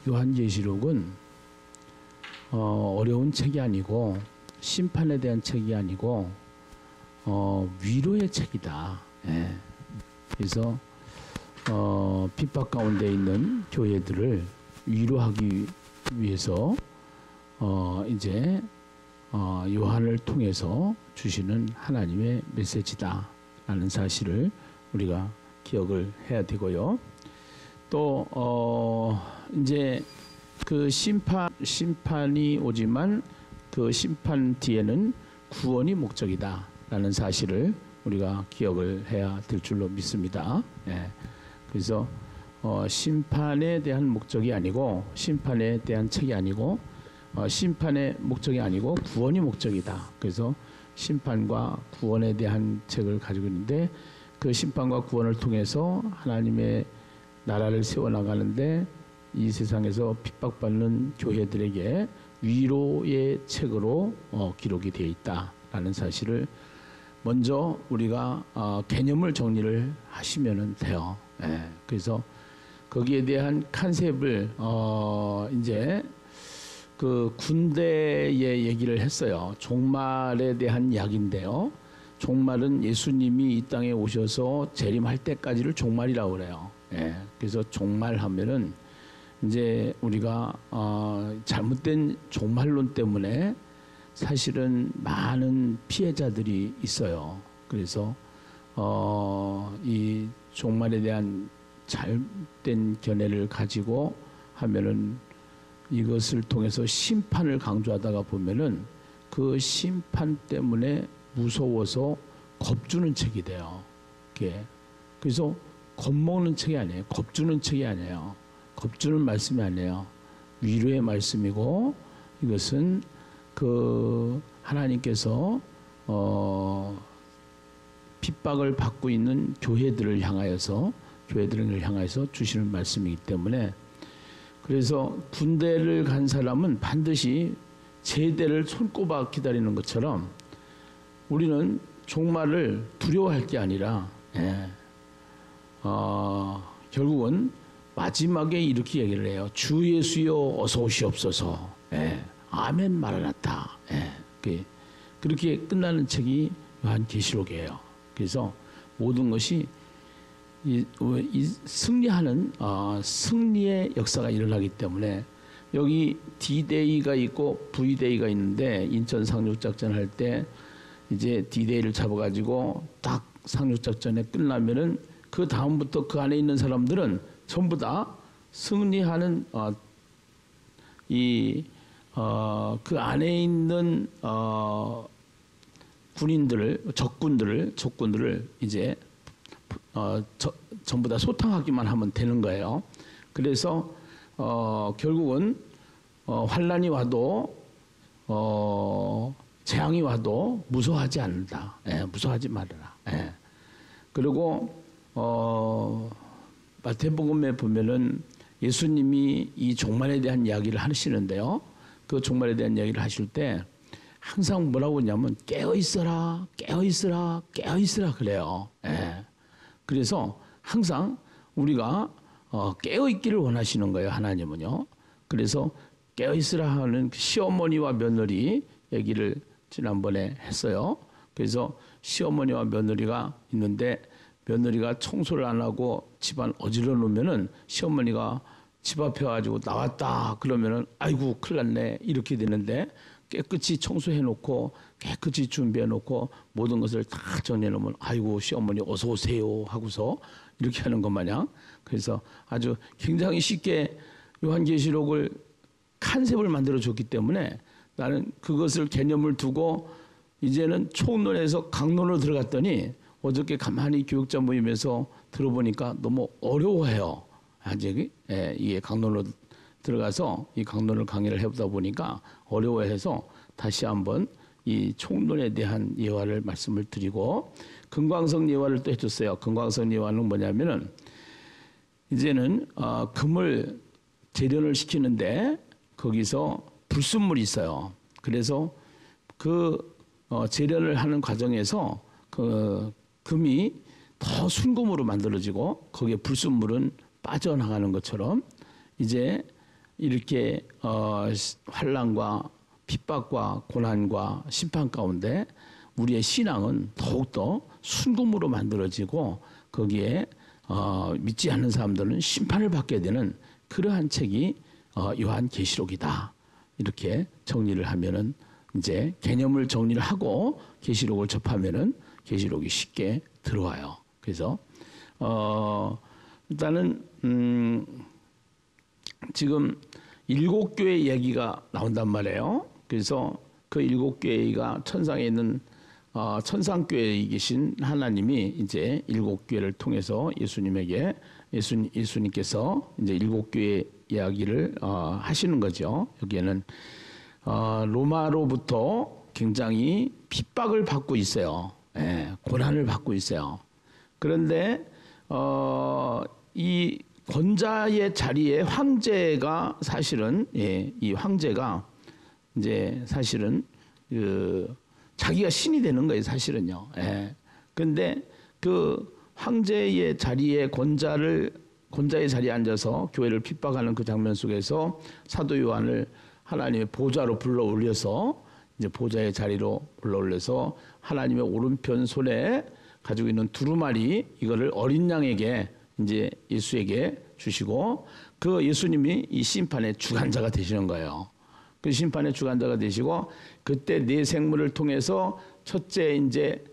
요한계시록은 어려운 책이 아니고 심판에 대한 책이 아니고 위로의 책이다. 예. 그래서 핍박 가운데 있는 교회들을 위로하기 위해서 이제 요한을 통해서 주시는 하나님의 메시지다라는 사실을 우리가 기억을 해야 되고요. 또 이제 그 심판이 오지만 그 심판 뒤에는 구원이 목적이다라는 사실을 우리가 기억을 해야 될 줄로 믿습니다. 예. 그래서 심판에 대한 목적이 아니고 심판에 대한 책이 아니고 심판의 목적이 아니고 구원이 목적이다. 그래서 심판과 구원에 대한 책을 가지고 있는데 그 심판과 구원을 통해서 하나님의 나라를 세워나가는데 이 세상에서 핍박받는 교회들에게 위로의 책으로 기록이 되어 있다라는 사실을 먼저 우리가 개념을 정리를 하시면 돼요. 예. 그래서 거기에 대한 컨셉을 이제 그 군대의 얘기를 했어요. 종말에 대한 이야기인데요. 종말은 예수님이 이 땅에 오셔서 재림할 때까지를 종말이라고 그래요. 예. 그래서 종말하면은 이제 우리가 잘못된 종말론 때문에 사실은 많은 피해자들이 있어요. 그래서 이 종말에 대한 잘못된 견해를 가지고 하면은 이것을 통해서 심판을 강조하다가 보면은 그 심판 때문에 무서워서 겁주는 책이 돼요. 그래서 겁먹는 책이 아니에요. 겁주는 책이 아니에요. 겁주는 말씀이 아니에요. 위로의 말씀이고 이것은 그 하나님께서 핍박을 받고 있는 교회들을 향하여서 주시는 말씀이기 때문에 그래서 군대를 간 사람은 반드시 제대를 손꼽아 기다리는 것처럼 우리는 종말을 두려워할 게 아니라 결국은 마지막에 이렇게 얘기를 해요. 주 예수여 어서 오시옵소서. 아멘 마라나타. 그렇게 끝나는 책이 요한계시록이에요. 그래서 모든 것이 이 승리하는 승리의 역사가 일어나기 때문에 여기 D-Day가 있고 V-Day가 있는데 인천 상륙작전 할 때 이제 D-Day를 잡아가지고 딱 상륙작전에 끝나면은 그 다음부터 그 안에 있는 사람들은 전부 다 승리하는 그 안에 있는 적군들을 이제 전부 다 소탕하기만 하면 되는 거예요. 그래서 결국은 환난이 와도 재앙이 와도 무서워하지 않는다. 무서워하지 말아라. 그리고 마태복음에 보면은 예수님이 이 종말에 대한 이야기를 하시는데요. 그 종말에 대한 이야기를 하실 때 항상 뭐라고 하냐면 깨어있어라, 깨어있어라, 깨어있어라 그래요. 그래서 항상 우리가 깨어있기를 원하시는 거예요. 하나님은요. 그래서 깨어있으라 하는 시어머니와 며느리 얘기를 지난번에 했어요. 그래서 시어머니와 며느리가 있는데 며느리가 청소를 안 하고 집안 어질러 놓으면은 시어머니가 집 앞에 와가지고 나왔다 그러면은 아이고 큰일 났네 이렇게 되는데 깨끗이 청소해 놓고 깨끗이 준비해 놓고 모든 것을 다 정리해 놓으면 아이고 시어머니 어서 오세요 하고서 이렇게 하는 것 마냥 그래서 아주 굉장히 쉽게 요한계시록을 컨셉을 만들어 줬기 때문에 나는 그것을 개념을 두고 이제는 총론에서 강론으로 들어갔더니 어저께 가만히 교육자 모임에서 들어보니까 너무 어려워해요. 아직 이게 강론으로 들어가서 이 강론을 강의를 해보다 보니까 어려워해서 다시 한번 이 총론에 대한 예화를 말씀을 드리고 금광석 예화를 또 해줬어요. 금광석 예화는 뭐냐면은 이제는 금을 재련을 시키는데 거기서 불순물이 있어요. 그래서 그 재련을 하는 과정에서 그 금이 더 순금으로 만들어지고 거기에 불순물은 빠져나가는 것처럼 이제 이렇게 환난과 핍박과 고난과 심판 가운데 우리의 신앙은 더욱더 순금으로 만들어지고 거기에 믿지 않는 사람들은 심판을 받게 되는 그러한 책이 요한계시록이다. 이렇게 정리를 하면은 이제 개념을 정리를 하고 계시록을 접하면은 계시록이 쉽게 들어와요. 그래서 일단은 지금 7교회 얘기가 나온단 말이에요. 그래서 그 7교회가 천상에 있는 천상교회에 계신 하나님이 이제 7교회를 통해서 예수님에게 예수님께서 이제 7교회 이야기를 하시는 거죠. 여기에는 로마로부터 굉장히 핍박을 받고 있어요. 예, 고난을 받고 있어요. 그런데 이 권자의 자리에 황제가 사실은 이 황제가 이제 사실은 자기가 신이 되는 거예요, 사실은요. 예. 근데 그 황제의 자리에 권자의 자리에 앉아서 교회를 핍박하는 그 장면 속에서 사도 요한을 하나님의 보좌로 불러 올려서 이제 보좌의 자리로 불러 올려서 하나님의 오른편 손에 가지고 있는 두루마리 이거를 어린 양에게 이제 예수에게 주시고 그 예수님이 이 심판의 주관자가 되시는 거예요. 그 심판의 주관자가 되시고 그때 네 생물을 통해서 첫째 이제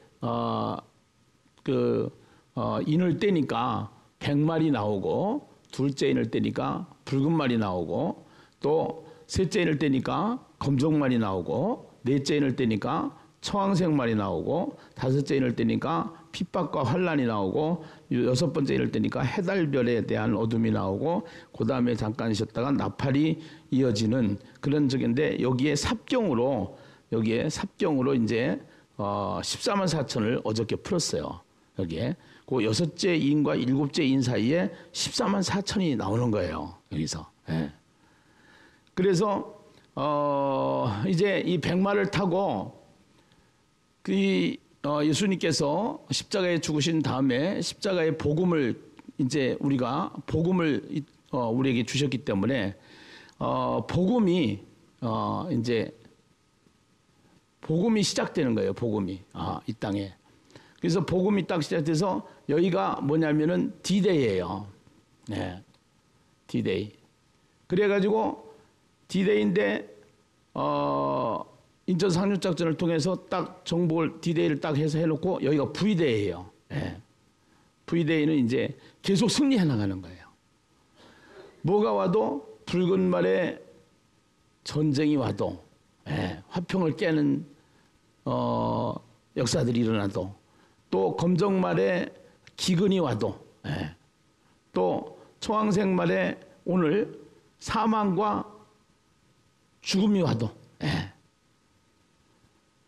인을 떼니까 100마리 나오고 둘째 인을 떼니까 붉은 말이 나오고 또 셋째 인을 떼니까 검정 말이 나오고 넷째 인을 떼니까 청황색 말이 나오고 다섯째 인을 떼니까 핍박과 환란이 나오고 여섯 번째 인을 떼니까 해달별에 대한 어둠이 나오고 그 다음에 잠깐 쉬었다가 나팔이 이어지는 그런 적인데 여기에 삽경으로 이제 14만 4천을 어저께 풀었어요. 여기에 그 여섯째 인과 일곱째 인 사이에 14만 4천이 나오는 거예요. 여기서. 예. 그래서 이제 이 백마를 타고 예수님께서 십자가에 죽으신 다음에 십자가의 복음을 이제 우리가 복음을 우리에게 주셨기 때문에 복음이 이제 복음이 시작되는 거예요. 복음이 이 땅에. 그래서 복음이 딱 시작돼서 여기가 뭐냐면은 D-Day예요. 네, D-Day. 그래가지고 D-Day인데 인천 상륙작전을 통해서 딱 정복을 D-Day를 딱 해서 해놓고 여기가 V-Day예요. 네. V-Day는 이제 계속 승리해 나가는 거예요. 뭐가 와도 붉은 말에 전쟁이 와도 화평을 깨는 역사들이 일어나도 또 검정 말에 기근이 와도 또 초황색 말에 오늘 사망과 죽음이 와도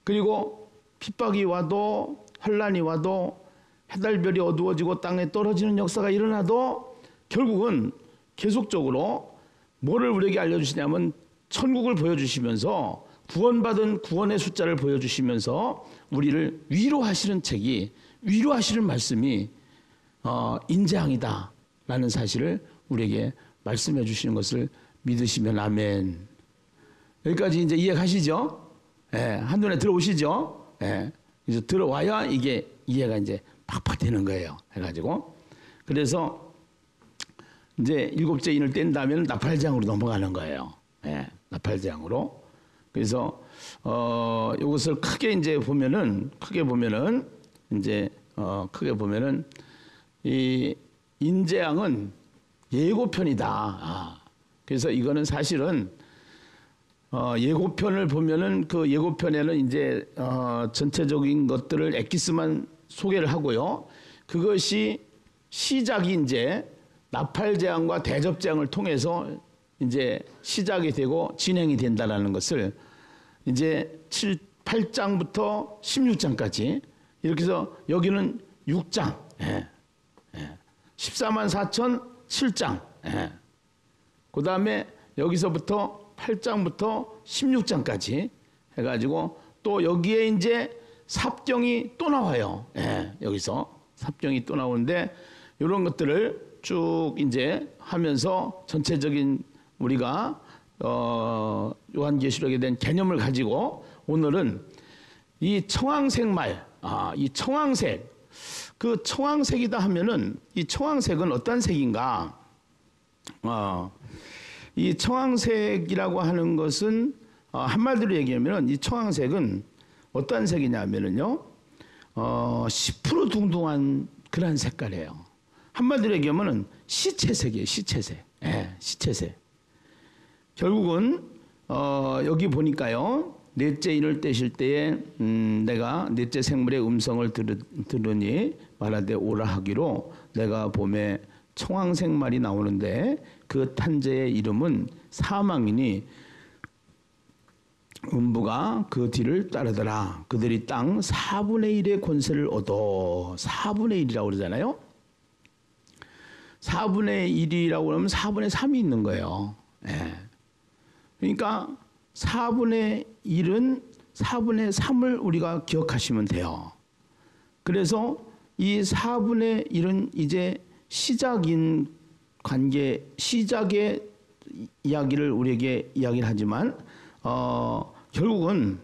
그리고 핍박이 와도 환란이 와도 해달별이 어두워지고 땅에 떨어지는 역사가 일어나도 결국은 계속적으로 뭐를 우리에게 알려주시냐면 천국을 보여주시면서 구원받은 구원의 숫자를 보여주시면서 우리를 위로하시는 책이 위로하시는 말씀이 인재항이다 라는 사실을 우리에게 말씀해 주시는 것을 믿으시면 아멘. 여기까지 이제 이해가시죠? 한눈에 들어오시죠? 이제 들어와야 이게 이해가 이제 팍팍 되는 거예요. 해가지고 그래서 이제 일곱째 인을 뗀다면 나팔장으로 넘어가는 거예요. 나팔장으로. 그래서 이것을 크게 이제 보면은 이 인재양은 예고편이다. 그래서 이거는 사실은 예고편을 보면은 그 예고편에는 이제 전체적인 것들을 엑기스만 소개를 하고요. 그것이 시작이 이제 나팔재앙과 대접재앙을 통해서 이제 시작이 되고 진행이 된다라는 것을 이제 8장부터 16장까지 이렇게 해서 여기는 6장, 14만 4천 7장, 그 다음에 여기서부터 8장부터 16장까지 해가지고 또 여기에 이제 삽경이 또 나와요. 여기서 삽경이 또 나오는데 이런 것들을 쭉 이제 하면서 전체적인 우리가 요한계시록에 대한 개념을 가지고 오늘은 이 청황색말, 이 청황색, 그 청황색이다 하면은 이 청황색은 어떤 색인가? 이 청황색이라고 하는 것은 한마디로 얘기하면은 이 청황색은 어떤 색이냐면은요, 10% 둥둥한 그런 색깔이에요. 한마디로 얘기하면은 시체색이에요, 시체색. 예, 시체색. 결국은 여기 보니까요, 넷째 인을 떼실 때에 내가 넷째 생물의 음성을 들으니 말하되 오라 하기로 내가 봄에 청황색 말이 나오는데 그 탄재의 이름은 사망이니 음부가 그 뒤를 따르더라. 그들이 땅 4분의 1의 권세를 얻어. 4분의 1이라고 그러잖아요. 4분의 1이라고 하면 4분의 3이 있는 거예요. 예. 그러니까 4분의 1은 4분의 3을 우리가 기억하시면 돼요. 그래서 이 4분의 1은 이제 시작인 관계, 시작의 이야기를 우리에게 이야기를 하지만 결국은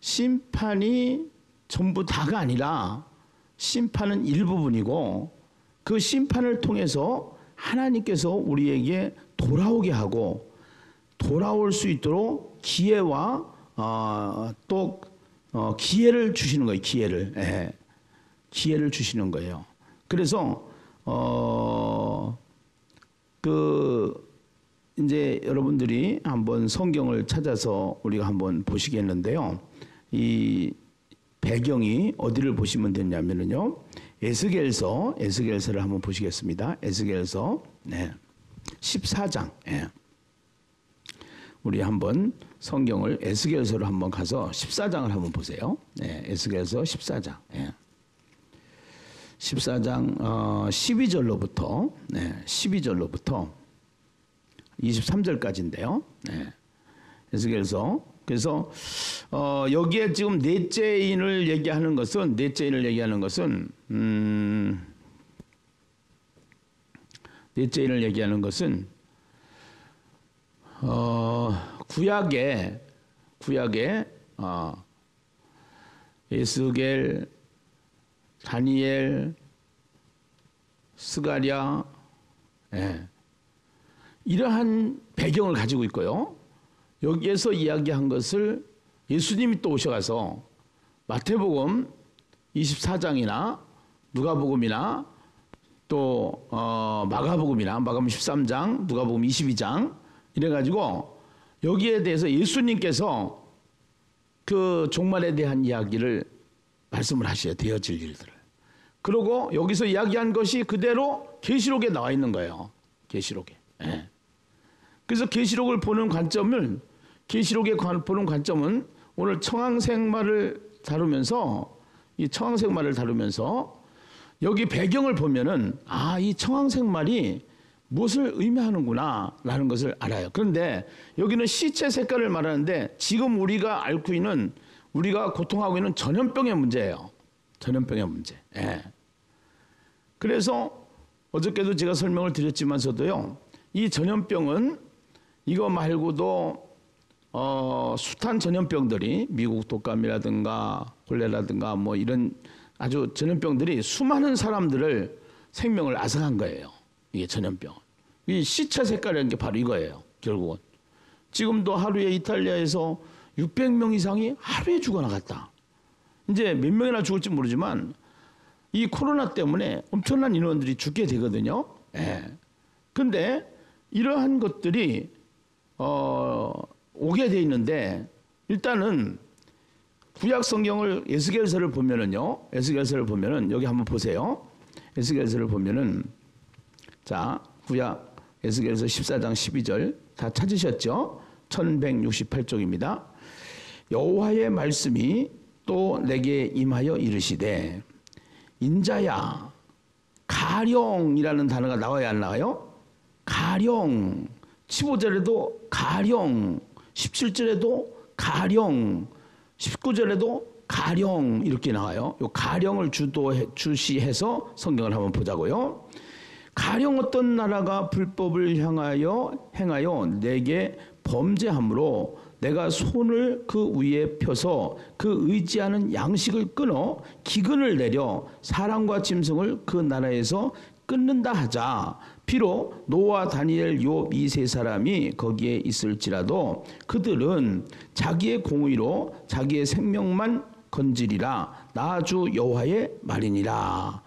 심판이 전부 다가 아니라 심판은 일부분이고 그 심판을 통해서 하나님께서 우리에게 돌아오게 하고 돌아올 수 있도록 기회와 또 기회를 주시는 거예요. 기회를. 예. 기회를 주시는 거예요. 그래서 이제 여러분들이 한번 성경을 찾아서 우리가 한번 보시겠는데요. 이 배경이 어디를 보시면 되냐면요. 에스겔서를 한번 보시겠습니다. 에스겔서 14장. 예. 우리 한번 성경을 에스겔서로 한번 가서 14장을 한번 보세요. 네, 에스겔서 14장. 예. 14장 12절로부터 12절로부터 23절까지인데요. 네. 에스겔서. 그래서 여기에 지금 넷째 인을 얘기하는 것은 구약에 에스겔, 다니엘, 스가랴, 이러한 배경을 가지고 있고요. 여기에서 이야기한 것을 예수님이 또 오셔가서 마태복음 24장이나 누가복음이나 또 마가복음이나 마가복음 13장, 누가복음 22장 이래가지고 여기에 대해서 예수님께서 그 종말에 대한 이야기를 말씀을 하셔야 되어질 일들을. 그리고 여기서 이야기한 것이 그대로 계시록에 나와 있는 거예요. 계시록에. 예. 그래서 계시록을 보는 관점은 오늘 청황색말을 다루면서 여기 배경을 보면은 이 청황색말이 무엇을 의미하는구나 라는 것을 알아요. 그런데 여기는 시체 색깔을 말하는데 지금 우리가 앓고 있는, 우리가 고통하고 있는 전염병의 문제예요. 전염병의 문제. 예. 그래서 어저께도 제가 설명을 드렸지만서도요, 이 전염병은 이거 말고도 숱한 전염병들이 미국 독감이라든가 콜레라든가 뭐 이런 아주 전염병들이 수많은 사람들을 생명을 앗아간 거예요. 이게 전염병. 이 시체 색깔이라는 게 바로 이거예요. 결국은. 지금도 하루에 이탈리아에서 600명 이상이 하루에 죽어나갔다. 이제 몇 명이나 죽을지 모르지만 이 코로나 때문에 엄청난 인원들이 죽게 되거든요. 예. 근데 이러한 것들이 오게 돼 있는데 일단은 구약 성경을 에스겔서를 보면은요. 에스겔서를 보면은 여기 한번 보세요. 에스겔서를 보면은 자, 구약 에스겔서 14장 12절 다 찾으셨죠? 1168쪽입니다. 여호와의 말씀이 또 내게 임하여 이르시되 인자야 가령이라는 단어가 나와야 안 나와요? 가령. 15절에도 가령, 17절에도 가령, 19절에도 가령 이렇게 나와요. 요 가령을 주시해서 성경을 한번 보자고요. 가령 어떤 나라가 불법을 행하여 내게 범죄함으로 내가 손을 그 위에 펴서 그 의지하는 양식을 끊어 기근을 내려 사람과 짐승을 그 나라에서 끊는다 하자. 비록 노아, 다니엘, 욥 이 세 사람이 거기에 있을지라도 그들은 자기의 공의로 자기의 생명만 건지리라. 나 주 여호와의 말이니라.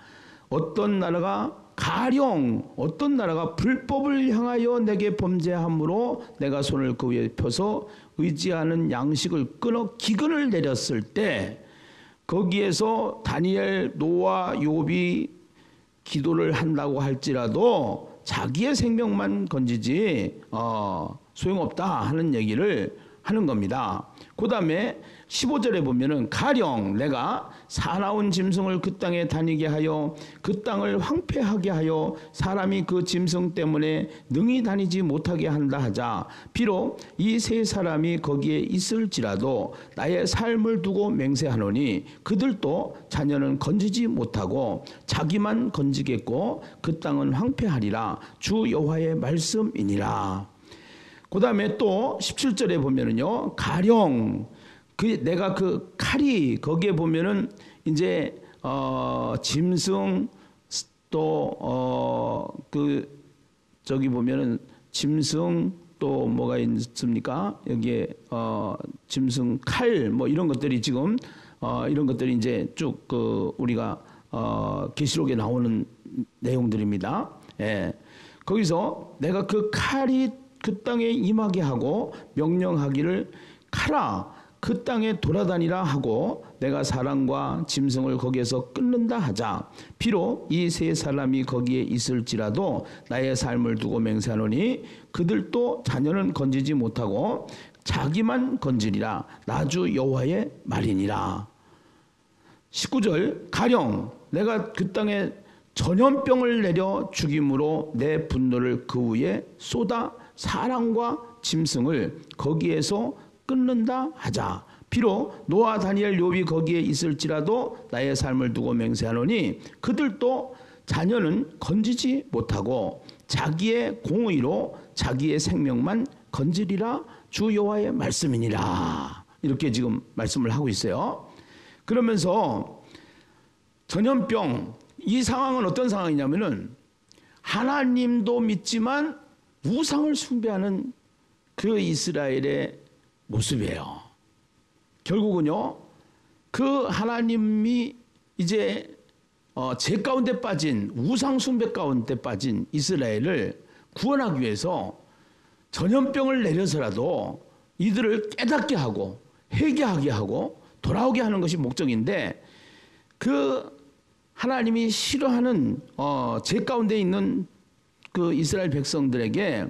가령 어떤 나라가 불법을 향하여 내게 범죄함으로 내가 손을 그 위에 펴서 의지하는 양식을 끊어 기근을 내렸을 때 거기에서 다니엘, 노아, 욥이 기도를 한다고 할지라도 자기의 생명만 건지지 소용없다 하는 얘기를 하는 겁니다. 그 다음에 15절에 보면은 가령 내가 사나운 짐승을 그 땅에 다니게 하여 그 땅을 황폐하게 하여 사람이 그 짐승 때문에 능히 다니지 못하게 한다 하자. 비록 이 세 사람이 거기에 있을지라도 나의 삶을 두고 맹세하노니 그들도 자녀는 건지지 못하고 자기만 건지겠고 그 땅은 황폐하리라. 주 여호와의 말씀이니라. 그 다음에 또 17절에 보면은요, 가령 내가 그 칼이 거기에 보면은 이제 짐승 또 저기 보면은 짐승 또 뭐가 있습니까? 여기에 짐승 칼 뭐 이런 것들이 지금 이런 것들이 이제 쭉 우리가 계시록에 나오는 내용들입니다. 예. 거기서 내가 그 칼이 그 땅에 임하게 하고 명령하기를 가라 그 땅에 돌아다니라 하고 내가 사람과 짐승을 거기에서 끊는다 하자. 비록 이 세 사람이 거기에 있을지라도 나의 삶을 두고 맹세하노니 그들도 자녀는 건지지 못하고 자기만 건지리라. 나 주 여호와의 말이니라. 19절 가령 내가 그 땅에 전염병을 내려 죽임으로 내 분노를 그 위에 쏟아 사람과 짐승을 거기에서 끊는다 하자. 비록 노아, 다니엘, 욥이 거기에 있을지라도 나의 삶을 두고 맹세하노니 그들도 자녀는 건지지 못하고 자기의 공의로 자기의 생명만 건지리라. 주 여호와의 말씀이니라. 이렇게 지금 말씀을 하고 있어요. 그러면서 전염병 이 상황은 어떤 상황이냐면은 하나님도 믿지만 우상을 숭배하는 그 이스라엘의 모습이에요. 결국은요, 그 하나님이 이제 죄 가운데 빠진 우상 숭배 가운데 빠진 이스라엘을 구원하기 위해서 전염병을 내려서라도 이들을 깨닫게 하고 회개하게 하고 돌아오게 하는 것이 목적인데 그 하나님이 싫어하는 죄 가운데 있는 그 이스라엘 백성들에게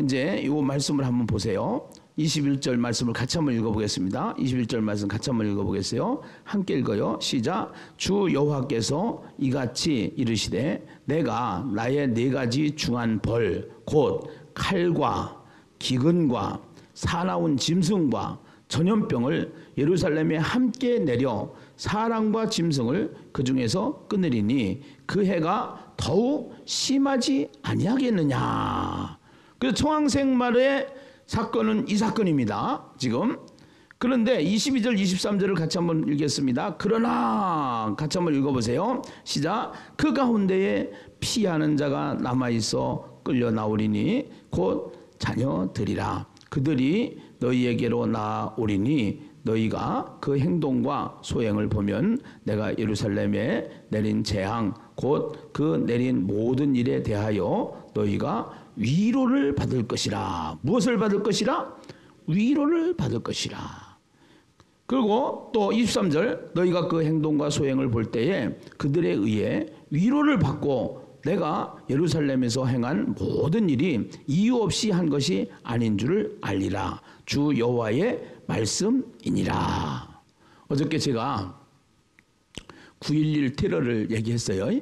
이제 이 말씀을 한번 보세요. 21절 말씀을 같이 한번 읽어보겠습니다. 21절 말씀 같이 한번 읽어보겠어요. 함께 읽어요. 시작. 주 여호와께서 이같이 이르시되 내가 나의 네 가지 중한 벌 곧 칼과 기근과 사나운 짐승과 전염병을 예루살렘에 함께 내려 사람과 짐승을 그 중에서 끊으리니 그 해가 더욱 심하지 아니하겠느냐. 그래서 청황생말의 사건은 이 사건입니다. 지금. 그런데 22절 23절을 같이 한번 읽겠습니다. 그러나 같이 한번 읽어보세요. 시작. 그 가운데에 피하는 자가 남아있어 끌려 나오리니 곧 자녀들이라. 그들이 너희에게로 나오리니 너희가 그 행동과 소행을 보면 내가 예루살렘에 내린 재앙 곧 그 내린 모든 일에 대하여 너희가 위로를 받을 것이라. 무엇을 받을 것이라? 위로를 받을 것이라. 그리고 또 23절 너희가 그 행동과 소행을 볼 때에 그들에 의해 위로를 받고 내가 예루살렘에서 행한 모든 일이 이유 없이 한 것이 아닌 줄을 알리라. 주 여호와의 말씀이니라. 어저께 제가 9.11 테러를 얘기했어요.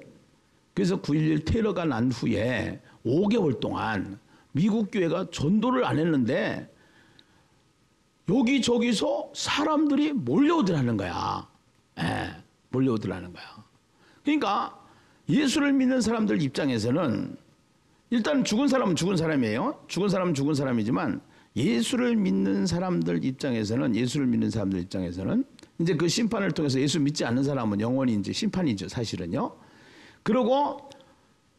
그래서 9.11 테러가 난 후에 5개월 동안 미국 교회가 전도를 안 했는데 여기저기서 사람들이 몰려오더라는 거야. 몰려오더라는 거야. 그러니까 예수를 믿는 사람들 입장에서는 일단 죽은 사람은 죽은 사람이에요. 죽은 사람은 죽은 사람이지만 예수를 믿는 사람들 입장에서는 이제 그 심판을 통해서 예수 믿지 않는 사람은 영원히 이제 심판이죠, 사실은요. 그리고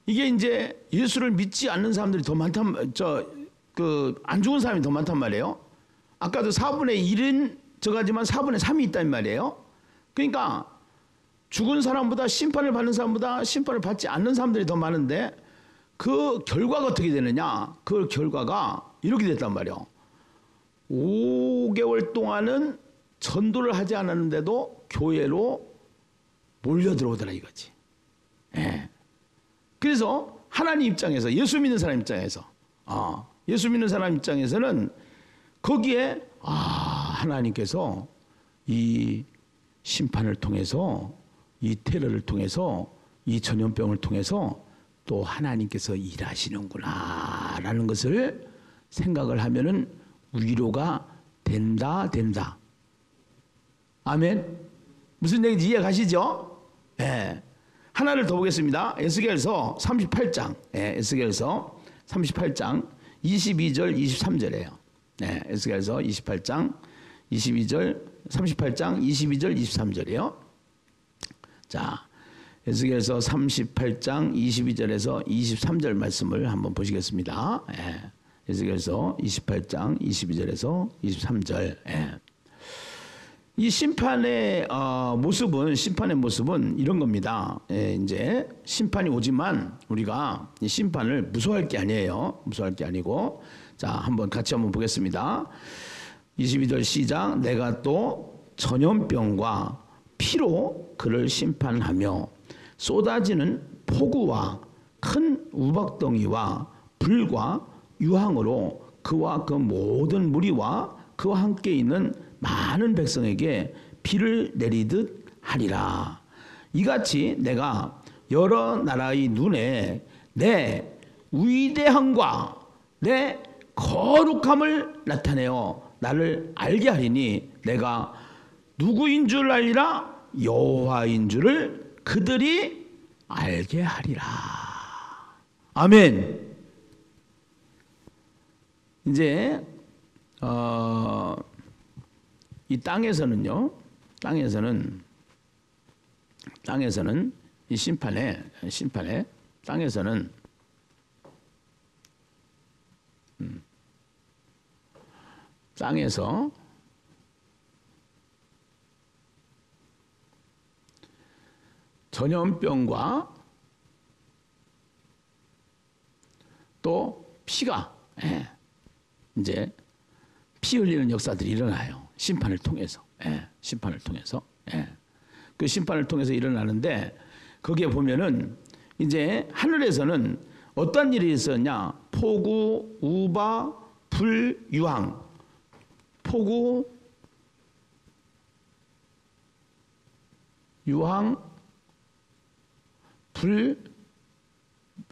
이게 이제 예수를 믿지 않는 사람들이 더 많단, 안 죽은 사람이 더 많단 말이에요. 아까도 4분의 1은 저가지만 4분의 3이 있단 말이에요. 그러니까 죽은 사람보다 심판을 받는 사람보다 심판을 받지 않는 사람들이 더 많은데 그 결과가 어떻게 되느냐? 그 결과가 이렇게 됐단 말이에요. 5개월 동안은 전도를 하지 않았는데도 교회로 몰려 들어오더라 이거지. 예. 그래서 하나님 입장에서 예수 믿는 사람 입장에서 예수 믿는 사람 입장에서는 거기에 하나님께서 이 심판을 통해서 이 테러를 통해서 이 전염병을 통해서 또 하나님께서 일하시는구나 라는 것을 생각을 하면은 위로가 된다. 아멘. 무슨 얘기인지 이해 가시죠? 예. 하나를 더 보겠습니다. 에스겔서 38장. 예, 에스겔서 38장 22절 23절이에요. 네, 에스겔서 38장 22절 23절이에요. 자, 에스겔서 38장 22절에서 23절 말씀을 한번 보시겠습니다. 예. 에스겔서 28장 22절에서 23절. 예. 이 심판의 모습은 이런 겁니다. 예, 이제 심판이 오지만 우리가 이 심판을 무서워할 게 아니에요. 무서워할 게 아니고, 자, 같이 한번 보겠습니다. 22절 시작. 내가 또 전염병과 피로 그를 심판하며 쏟아지는 폭우와 큰 우박덩이와 불과 유황으로 그와 그 모든 무리와 그와 함께 있는 많은 백성에게 비를 내리듯 하리라. 이같이 내가 여러 나라의 눈에 내 위대함과 내 거룩함을 나타내어 나를 알게 하리니 내가 누구인 줄 알리라? 여호와인 줄을 그들이 알게 하리라. 아멘. 이제 이 땅에서는 이 심판에 땅에서는 땅에서 전염병과 또 피가 이제 피 흘리는 역사들이 일어나요. 심판을 통해서. 심판을 통해서. 그 심판을 통해서 일어나는데 거기에 보면은 이제 하늘에서는 어떤 일이 있었냐? 폭우, 우박, 불, 유황. 폭우, 유황, 불,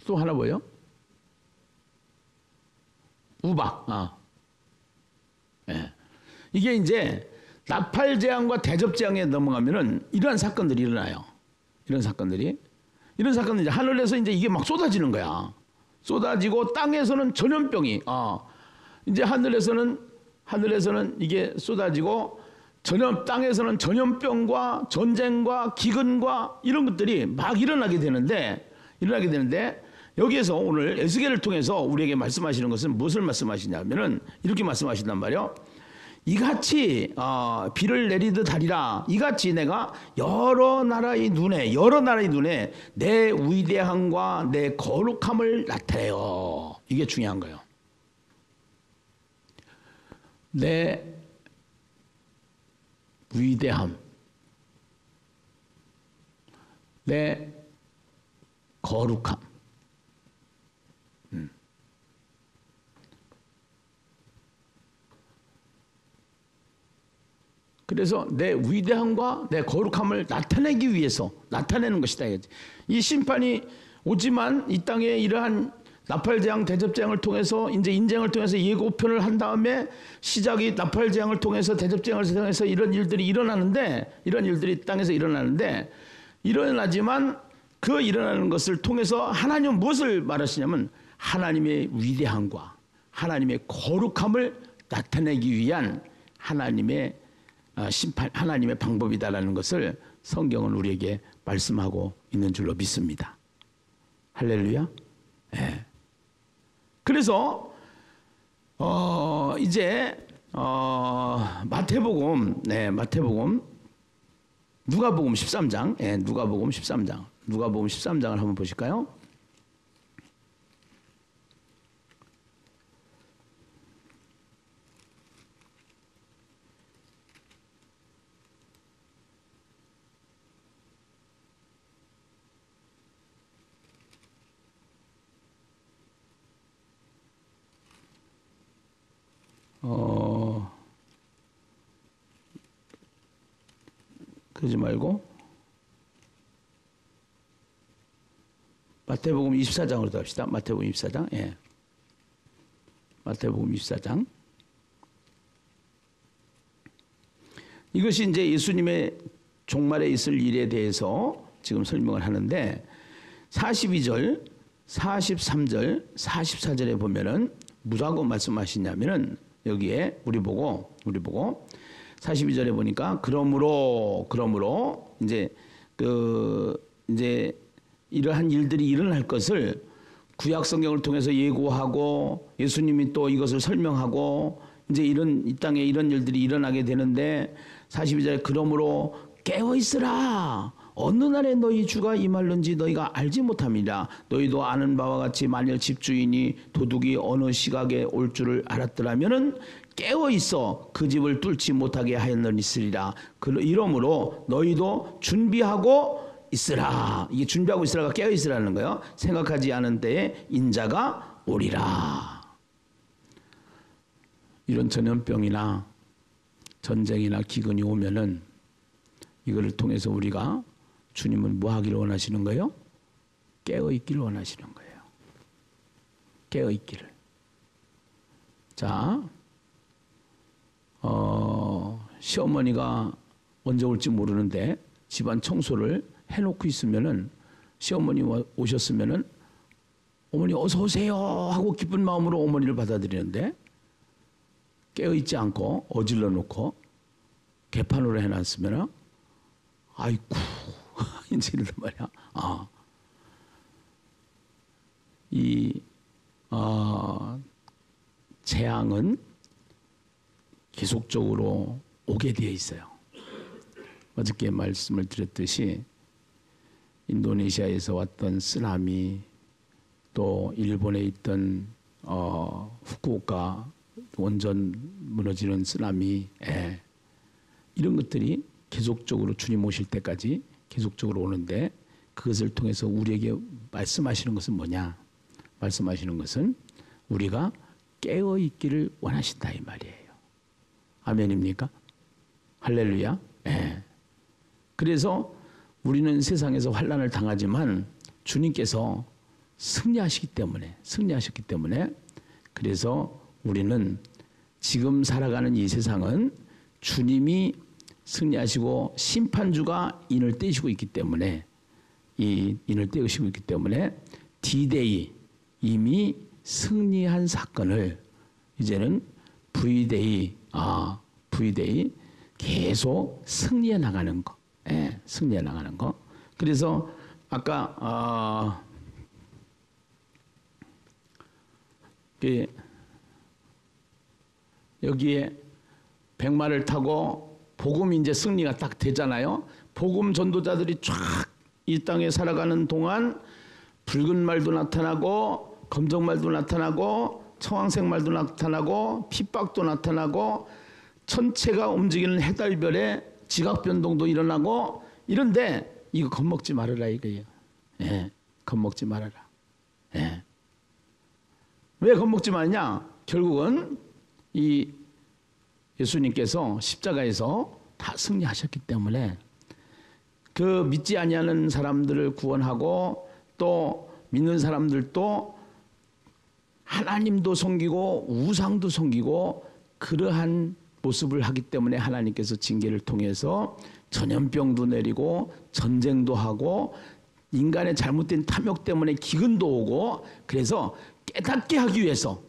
또 하나 뭐예요? 우박. 이게 이제 나팔 재앙과 대접 재앙에 넘어가면은 이러한 사건들이 일어나요. 이런 사건들이 이제 하늘에서 이제 이게 막 쏟아지는 거야. 쏟아지고 땅에서는 전염병이 이제 하늘에서는 이게 쏟아지고 땅에서는 전염병과 전쟁과 기근과 이런 것들이 막 일어나게 되는데 여기에서 오늘 에스겔을 통해서 우리에게 말씀하시는 것은 무엇을 말씀하시냐면은 이렇게 말씀하신단 말이에요. 이같이 비를 내리듯 하리라. 이같이 내가 여러 나라의 눈에 내 위대함과 내 거룩함을 나타내요. 이게 중요한 거예요. 내 위대함, 내 거룩함. 그래서 내 위대함과 내 거룩함을 나타내기 위해서 나타내는 것이다. 이 심판이 오지만 이 땅에 이러한 나팔재앙, 대접재앙을 통해서 이제 인쟁을 통해서 예고편을 한 다음에 시작이 나팔재앙을 통해서 대접재앙을 통해서 이런 일들이 일어나는데 이런 일들이 땅에서 일어나지만 그 일어나는 것을 통해서 하나님은 무엇을 말하시냐면 하나님의 위대함과 하나님의 거룩함을 나타내기 위한 하나님의 심판, 하나님의 방법이다라는 것을 성경은 우리에게 말씀하고 있는 줄로 믿습니다. 할렐루야. 네. 그래서 이제 마태복음, 누가복음 13장, 누가복음 13장을 한번 보실까요? 그러지 말고 마태복음 24장으로 갑시다. 마태복음 24장. 예. 마태복음 24장. 이것이 이제 예수님의 종말에 있을 일에 대해서 지금 설명을 하는데 42절, 43절, 44절에 보면은 뭐라고 말씀하시냐면은 여기에 우리 보고 42절에 보니까 그러므로 이제 이제 이러한 일들이 일어날 것을 구약 성경을 통해서 예고하고 예수님이 또 이것을 설명하고 이제 이 땅에 이런 일들이 일어나게 되는데 42절에 그러므로 깨어 있으라. 어느 날에 너희 주가 임할는지 너희가 알지 못함이라. 너희도 아는 바와 같이 만일 집주인이 도둑이 어느 시각에 올 줄을 알았더라면은 깨어 있어 그 집을 뚫지 못하게 하였느니라. 이러므로 너희도 준비하고 있으라. 이게 준비하고 있으라가 깨어 있으라는 거예요. 생각하지 않은 때에 인자가 오리라. 이런 전염병이나 전쟁이나 기근이 오면은 이거를 통해서 우리가 주님은 뭐 하기를 원하시는 거예요? 깨어 있기를 원하시는 거예요. 깨어 있기를. 자, 시어머니가 언제 올지 모르는데 집안 청소를 해놓고 있으면은 시어머니 오셨으면은 어머니 어서 오세요 하고 기쁜 마음으로 어머니를 받아들이는데 깨어 있지 않고 어질러 놓고 개판으로 해놨으면은 아이쿠 이제 이러단 말이야. 재앙은 계속적으로 오게 되어 있어요. 어저께 말씀을 드렸듯이 인도네시아에서 왔던 쓰나미, 또 일본에 있던 후쿠오카 원전 무너지는 쓰나미, 이런 것들이 계속적으로 주님 오실 때까지 계속적으로 오는데 그것을 통해서 우리에게 말씀하시는 것은 뭐냐? 말씀하시는 것은 우리가 깨어 있기를 원하신다 이 말이에요. 아멘입니까? 할렐루야. 네. 그래서 우리는 세상에서 환난을 당하지만 주님께서 승리하셨기 때문에 그래서 우리는 지금 살아가는 이 세상은 주님이 승리하시고 심판주가 인을 떼시고 있기 때문에 이 인을 떼시고 있기 때문에 D-Day 이미 승리한 사건을 이제는 V-Day 계속 승리해 나가는 거. 승리해 나가는 거. 그래서 아까 여기에 백마를 타고 복음이 이제 승리가 딱 되잖아요. 복음 전도자들이 쫙 이 땅에 살아가는 동안 붉은 말도 나타나고 검정 말도 나타나고 청황색 말도 나타나고 핍박도 나타나고 천체가 움직이는 해달별에 지각 변동도 일어나고 이런데 이거 겁먹지 말아라 이거예요. 겁먹지 말아라. 왜 겁먹지 말냐? 결국은 이 예수님께서 십자가에서 다 승리하셨기 때문에 그 믿지 아니하는 사람들을 구원하고 또 믿는 사람들도 하나님도 섬기고 우상도 섬기고 그러한 모습을 하기 때문에 하나님께서 징계를 통해서 전염병도 내리고 전쟁도 하고 인간의 잘못된 탐욕 때문에 기근도 오고, 그래서 깨닫게 하기 위해서,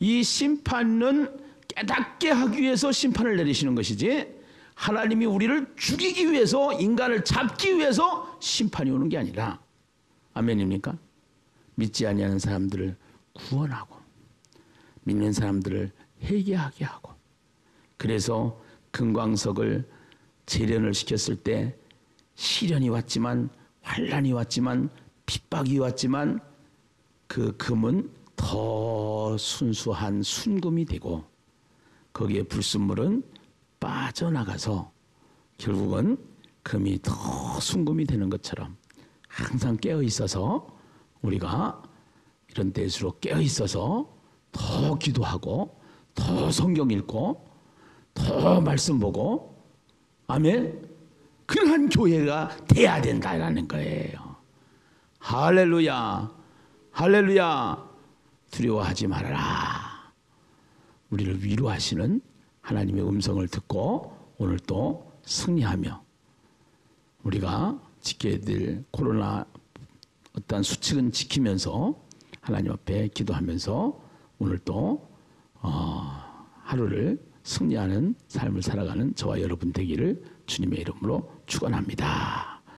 이 심판은 깨닫게 하기 위해서 심판을 내리시는 것이지, 하나님이 우리를 죽이기 위해서, 인간을 잡기 위해서 심판이 오는 게 아니라, 아멘입니까? 믿지 아니하는 사람들을 구원하고 믿는 사람들을 회개하게 하고, 그래서 금광석을 재련을 시켰을 때 시련이 왔지만, 환난이 왔지만, 핍박이 왔지만, 그 금은 더 순수한 순금이 되고, 거기에 불순물은 빠져나가서 결국은 금이 더 순금이 되는 것처럼, 항상 깨어 있어서, 우리가 이런 때일수록 깨어 있어서 더 기도하고, 더 성경 읽고, 더 말씀 보고, 아멘, 그러한 교회가 돼야 된다라는 거예요. 할렐루야, 할렐루야. 두려워하지 말아라. 우리를 위로하시는 하나님의 음성을 듣고 오늘 또 승리하며, 우리가 지켜야 될 코로나 어떠한 수칙은 지키면서 하나님 앞에 기도하면서 오늘 또 하루를 승리하는 삶을 살아가는 저와 여러분 되기를 주님의 이름으로 축원합니다.